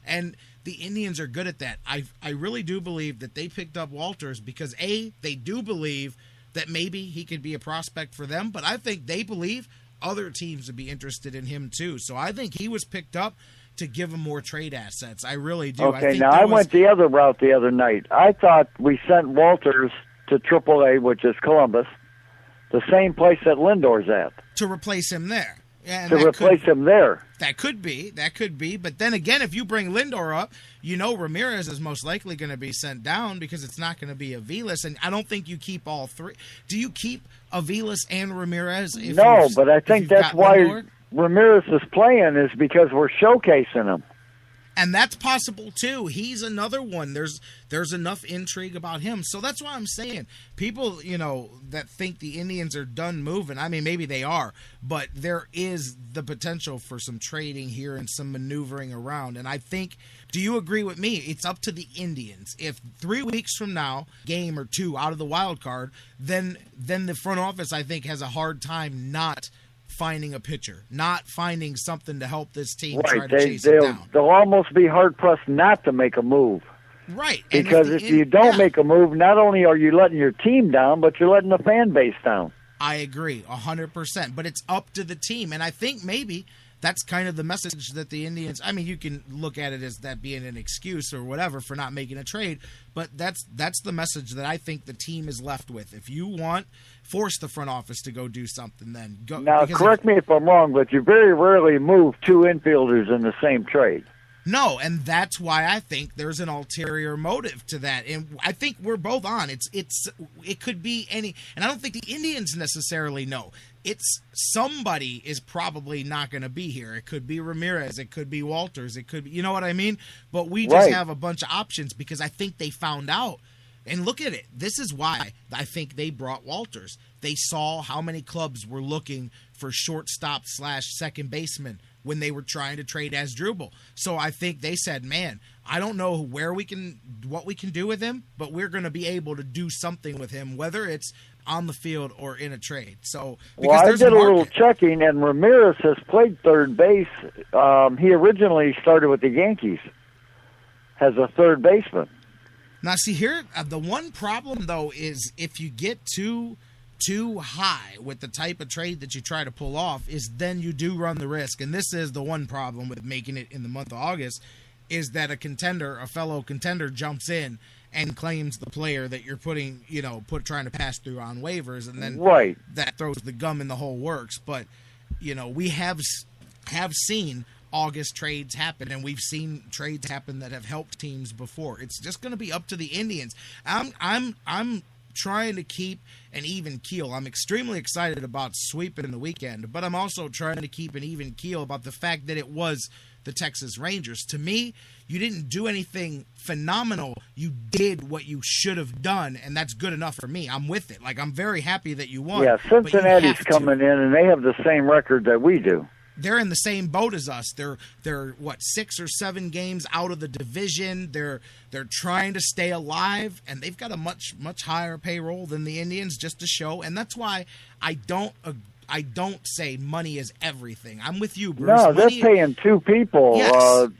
And the Indians are good at that. I really do believe that they picked up Walters because, A, they do believe that maybe he could be a prospect for them, but I think they believe other teams would be interested in him too. So I think he was picked up to give him more trade assets. I really do. Okay, I went the other route the other night. I thought we sent Walters to AAA, which is Columbus, the same place that Lindor's at. To replace him there. Yeah, to replace him there. That could be. But then again, if you bring Lindor up, Ramirez is most likely going to be sent down because it's not going to be Aviles. And I don't think you keep all three. Do you keep Aviles and Ramirez? No, but I think that's why Lindor? Ramirez is playing is because we're showcasing him. And that's possible too. He's another one. There's enough intrigue about him. So that's why I'm saying people, that think the Indians are done moving. I mean, maybe they are, but there is the potential for some trading here and some maneuvering around. And I think, do you agree with me? It's up to the Indians. If 3 weeks from now, game or two out of the wild card, then the front office, I think, has a hard time not finding a pitcher, not finding something to help this team try to chase it down. They'll almost be hard-pressed not to make a move. Right. Because if you don't make a move, not only are you letting your team down, but you're letting the fan base down. I agree, 100%. But it's up to the team. And I think maybe that's kind of the message that the Indians, I mean, you can look at it as that being an excuse or whatever for not making a trade, but that's the message that I think the team is left with. If you want, force the front office to go do something, then go. Now, correct me if I'm wrong, but you very rarely move two infielders in the same trade. No, and that's why I think there's an ulterior motive to that, and I think we're both on. It could be any, and I don't think the Indians necessarily know. It's somebody is probably not going to be here. It could be Ramirez, it could be Walters, it could be, you know what I mean? But we just have a bunch of options because I think they found out. And look at it. This is why I think they brought Walters. They saw how many clubs were looking for shortstop / second baseman when they were trying to trade Asdrubal. So I think they said, man, I don't know what we can do with him, but we're going to be able to do something with him, whether it's on the field or in a trade. So because I did a little checking, and Ramirez has played third base. He originally started with the Yankees as a third baseman. Now, see here, the one problem, though, is if you get too high with the type of trade that you try to pull off, is then you do run the risk. And this is the one problem with making it in the month of August, is that a fellow contender jumps in and claims the player that you're trying to pass through on waivers, and then that throws the gum in the whole works. But, we have seen August trades happen, and we've seen trades happen that have helped teams before. It's just going to be up to the Indians. I'm trying to keep an even keel. I'm extremely excited about sweeping the weekend, but I'm also trying to keep an even keel about the fact that it was the Texas Rangers. To me, you didn't do anything phenomenal. You did what you should have done, and that's good enough for me. I'm with it. I'm very happy that you won. Yeah, Cincinnati's coming in, and they have the same record that we do. They're in the same boat as us. They're 6 or 7 games out of the division. They're trying to stay alive, and they've got a much higher payroll than the Indians, just to show. And that's why I don't say money is everything. I'm with you, Bruce. No, they're paying 2 people about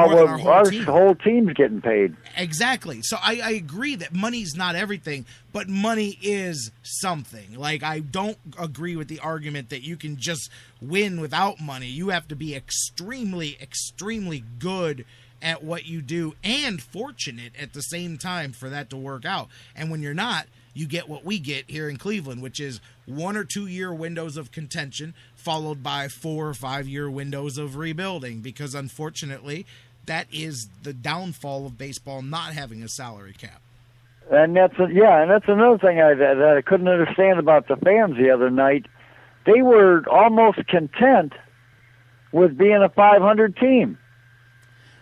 what our whole team's getting paid. Exactly. So I agree that money's not everything, but money is something. I don't agree with the argument that you can just win without money. You have to be extremely, extremely good at what you do and fortunate at the same time for that to work out. And when you're not, you get what we get here in Cleveland, which is 1 or 2 year windows of contention followed by 4 or 5 year windows of rebuilding, because unfortunately that is the downfall of baseball, not having a salary cap. And that's another thing that I couldn't understand about the fans the other night. They were almost content with being a 500 team.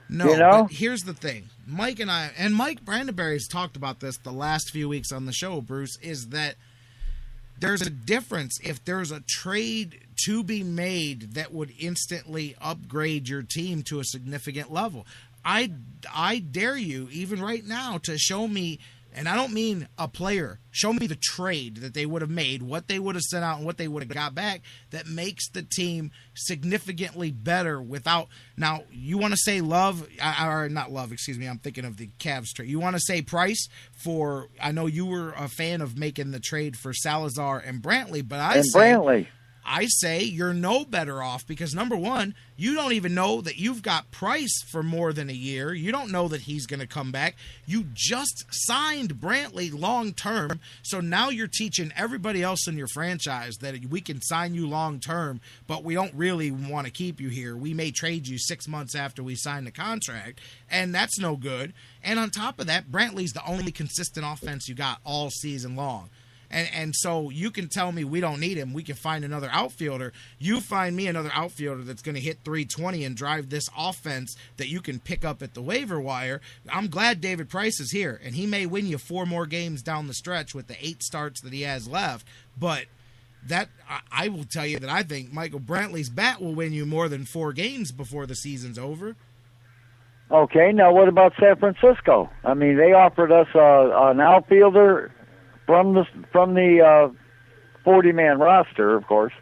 No, but here's the thing. Mike Brandenberry's talked about this the last few weeks on the show, Bruce, is that there's a difference if there's a trade to be made that would instantly upgrade your team to a significant level. I dare you, even right now, to show me And I don't mean a player. Show me the trade that they would have made, what they would have sent out, and what they would have got back that makes the team significantly better without. Now, you want to say Love, or not Love, excuse me, I'm thinking of the Cavs trade. You want to say Price for, I know you were a fan of making the trade for Salazar and Brantley, but I say you're no better off because, number one, you don't even know that you've got Price for more than a year. You don't know that he's going to come back. You just signed Brantley long-term, so now you're teaching everybody else in your franchise that we can sign you long-term, but we don't really want to keep you here. We may trade you 6 months after we sign the contract, and that's no good. And on top of that, Brantley's the only consistent offense you got all season long. And so you can tell me we don't need him. We can find another outfielder. You find me another outfielder that's going to hit 320 and drive this offense that you can pick up at the waiver wire. I'm glad David Price is here, and he may win you 4 more games down the stretch with the 8 starts that he has left. But that I will tell you that I think Michael Brantley's bat will win you more than 4 games before the season's over. Okay, now what about San Francisco? I mean, they offered us an outfielder from the 40-man roster, of course,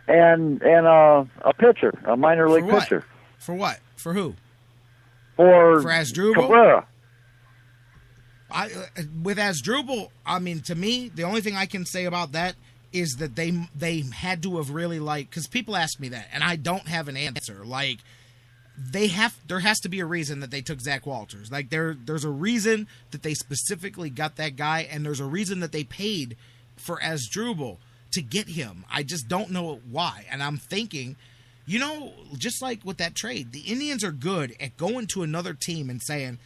and a pitcher, a minor league pitcher. For what? For who? For Asdrubal? Cabrera. With Asdrubal, I mean, to me, the only thing I can say about that is that they had to have really because people ask me that, and I don't have an answer. Like, there has to be a reason that they took Zach Walters. Like there's a reason that they specifically got that guy, and there's a reason that they paid for Asdrubal to get him. I just don't know why. And I'm thinking, just like with that trade, the Indians are good at going to another team and saying,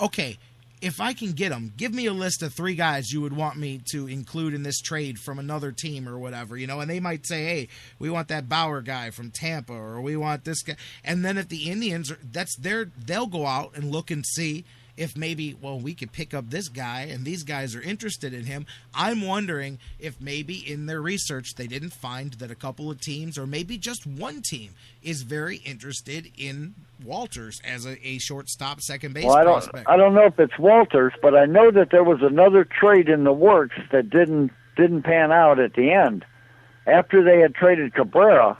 okay, if I can get them, give me a list of 3 guys you would want me to include in this trade from another team or whatever, and they might say, hey, we want that Bauer guy from Tampa, or we want this guy. And then if the Indians, they'll go out and look and see if maybe, we could pick up this guy and these guys are interested in him. I'm wondering if maybe in their research they didn't find that a couple of teams, or maybe just one team, is very interested in Walters as a shortstop, second base prospect. I don't know if it's Walters, but I know that there was another trade in the works that didn't pan out at the end. After they had traded Cabrera,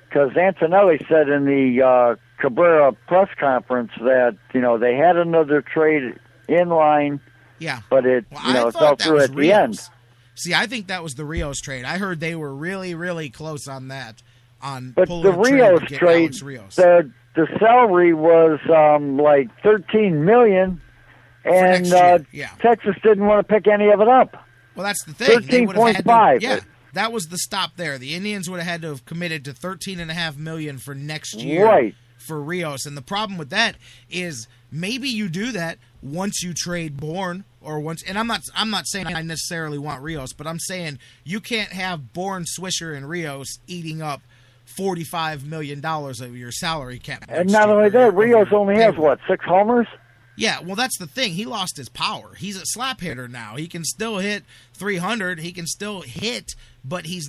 because Antonelli said in the Cabrera press conference that they had another trade in line, but it fell through at the end. See, I think that was the Rios trade. I heard they were really, really close on that. But the Rios trade, the salary was like $13 million, and Texas didn't want to pick any of it up. Well, that's the thing. 13.5. Yeah. That was the stop there. The Indians would have had to have committed to $13.5 million for next year, right, for Rios. And the problem with that is maybe you do that once you trade Bourne, or once. And I'm not saying I necessarily want Rios, but I'm saying you can't have Bourne, Swisher, and Rios eating up $45 million of your salary cap. And not only that, Rios only has 6 homers. Yeah, well, that's the thing. He lost his power. He's a slap hitter now. He can still hit 300. He can still hit, but he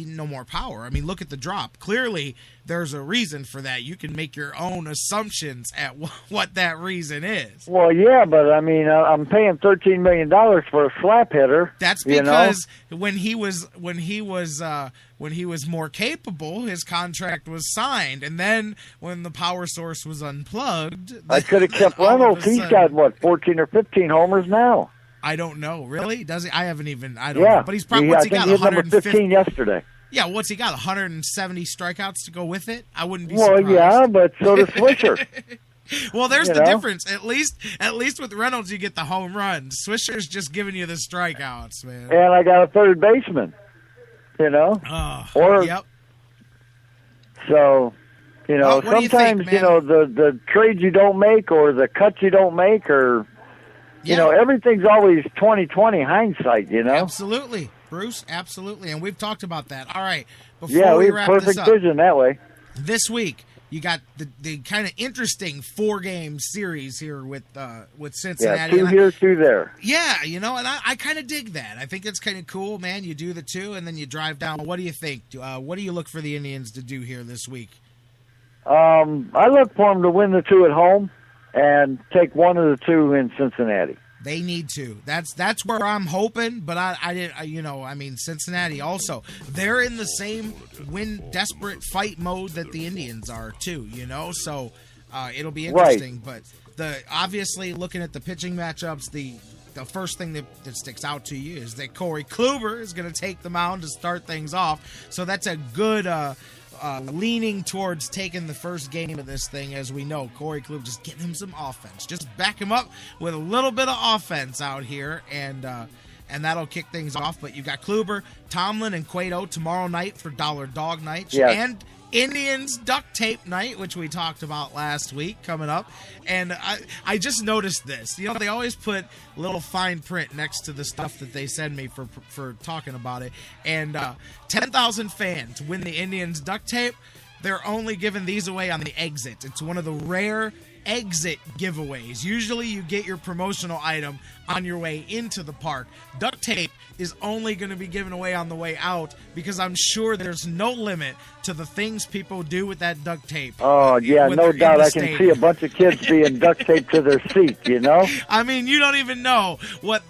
no more power. I mean, look at the drop. Clearly, there's a reason for that. You can make your own assumptions at what that reason is. Well, yeah, but I mean, I'm paying $13 million for a slap hitter. That's because when he was more capable, his contract was signed, and then when the power source was unplugged, I could have kept Reynolds. He's got 14 or 15 homers now. I don't know. Really? Does he? I haven't even. I don't know. But he's probably. What's he got? He number 15 yesterday. Yeah. What's he got? 170 strikeouts to go with it. I wouldn't be surprised. Well, yeah, but so does Swisher. Well, there's the difference. At least with Reynolds, you get the home runs. Swisher's just giving you the strikeouts, man. And I got a third baseman. Yep. So, sometimes the trades you don't make, or the cuts you don't make, or everything's always 20/20 hindsight. Absolutely, Bruce. Absolutely, and we've talked about that. All right, before we wrap this up, vision that way. This week, you got the kind of interesting 4-game series here with Cincinnati. Yeah, 2 here, 2 there. Yeah, and I kind of dig that. I think it's kind of cool, man. You do the 2, and then you drive down. What do you think? What do you look for the Indians to do here this week? I look for them to win the 2 at home and take one of the 2 in Cincinnati. They need to. That's where I'm hoping, but I mean, Cincinnati also. They're in the same desperate fight mode that the Indians are too, so it'll be interesting. Right. But obviously looking at the pitching matchups, the first thing that sticks out to you is that Corey Kluber is going to take the mound to start things off. So that's a good leaning towards taking the first game of this thing. As we know, Corey Kluber, just get him some offense. Just back him up with a little bit of offense out here, and that'll kick things off. But you got Kluber, Tomlin, and Cueto tomorrow night for Dollar Dog Night. Yes. And Indians duct tape night, which we talked about last week, coming up. And I just noticed this. They always put little fine print next to the stuff that they send me for talking about it. And 10,000 fans win the Indians duct tape. They're only giving these away on the exit. It's one of the rare exit giveaways. Usually you get your promotional item on your way into the park. Duct tape is only going to be given away on the way out, because I'm sure there's no limit to the things people do with that duct tape. Oh, yeah, no doubt. I can see a bunch of kids being duct taped to their seat, I mean, you don't even know what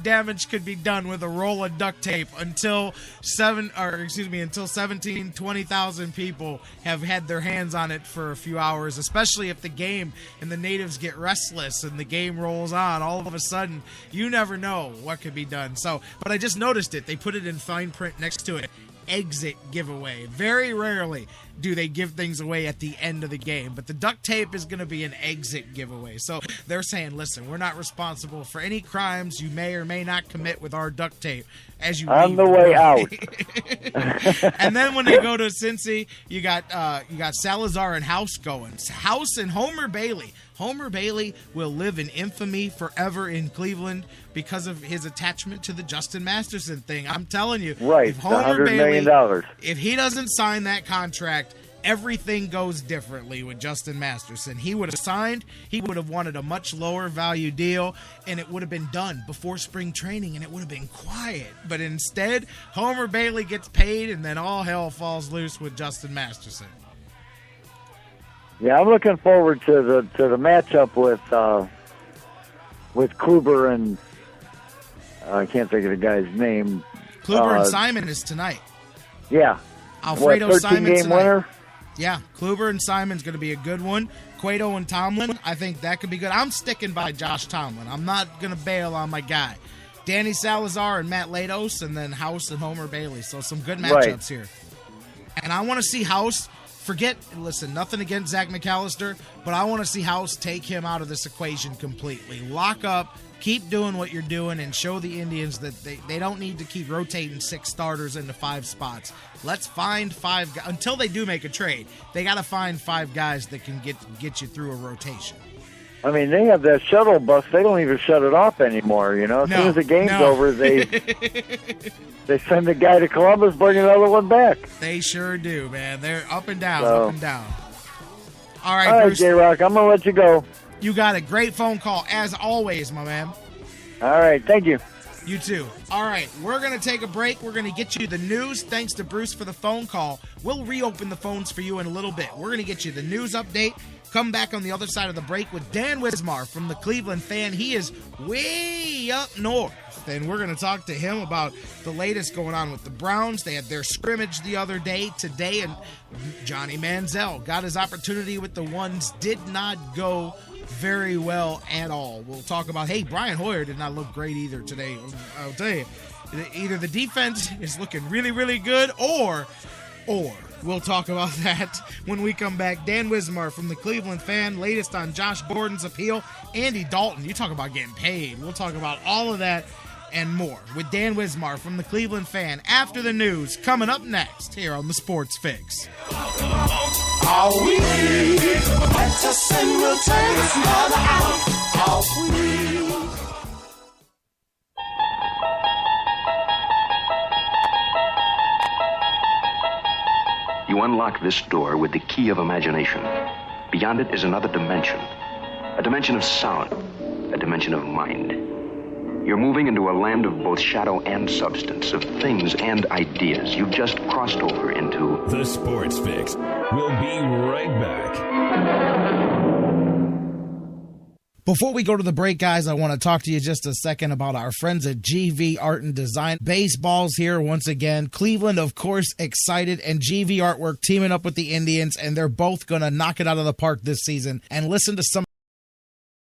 damage could be done with a roll of duct tape until 20,000 people have had their hands on it for a few hours, especially if the game and the natives get restless and the game rolls on. All of a sudden, you never know what could be done. But I just noticed it. They put it in fine print next to it. Exit giveaway. Very rarely do they give things away at the end of the game, but the duct tape is going to be an exit giveaway. So they're saying, listen, we're not responsible for any crimes you may or may not commit with our duct tape as you on the way out. And then when they go to Cincy, you got Salazar and House going. House and Homer Bailey. Homer Bailey will live in infamy forever in Cleveland because of his attachment to the Justin Masterson thing. I'm telling you, right? If Homer $100 million. If he doesn't sign that contract, everything goes differently with Justin Masterson. He would have signed, he would have wanted a much lower value deal, and it would have been done before spring training, and it would have been quiet. But instead, Homer Bailey gets paid, and then all hell falls loose with Justin Masterson. Yeah, I'm looking forward to the matchup with Kluber and I can't think of the guy's name. Kluber and Simon is tonight. Yeah. Alfredo Simon game tonight. Winner? Yeah, Kluber and Simon's going to be a good one. Cueto and Tomlin, I think that could be good. I'm sticking by Josh Tomlin. I'm not going to bail on my guy. Danny Salazar and Matt Latos, and then House and Homer Bailey. So some good matchups here. And I want to see House listen, nothing against Zach McAllister, but I want to see House take him out of this equation completely. Lock up, keep doing what you're doing, and show the Indians that they don't need to keep rotating 6 starters into 5 spots. Let's find 5 guys. Until they do make a trade, they got to find 5 guys that can get you through a rotation. I mean, they have that shuttle bus. They don't even shut it off anymore, As soon as the game's over, they send a guy to Columbus, bring another one back. They sure do, man. They're up and down, up and down. All right, Bruce, J-Rock, I'm going to let you go. You got a great phone call, as always, my man. All right, thank you. You too. All right, we're going to take a break. We're going to get you the news. Thanks to Bruce for the phone call. We'll reopen the phones for you in a little bit. We're going to get you the news update. Come back on the other side of the break with Dan Wismar from the Cleveland Fan. He is way up north, and we're going to talk to him about the latest going on with the Browns. They had their scrimmage the other day, today, and Johnny Manziel got his opportunity with the ones. Did not go very well at all. We'll talk about, Brian Hoyer did not look great either today. I'll tell you, either the defense is looking really, really good, or we'll talk about that when we come back. Dan Wismar from the Cleveland Fan, latest on Josh Gordon's appeal. Andy Dalton, you talk about getting paid. We'll talk about all of that and more with Dan Wismar from the Cleveland Fan after the news, coming up next here on the Sports Fix. All we need is a and we'll turn this mother out. All we need. You unlock this door with the key of imagination. Beyond it is another dimension. A dimension of sound. A dimension of mind. You're moving into a land of both shadow and substance, of things and ideas. You've just crossed over into The Sports Fix. We'll be right back. Before we go to the break, guys, I want to talk to you just a second about our friends at GV Art and Design. Baseballs here once again. Cleveland, of course, excited, and GV Artwork teaming up with the Indians, and they're both going to knock it out of the park this season. And listen to some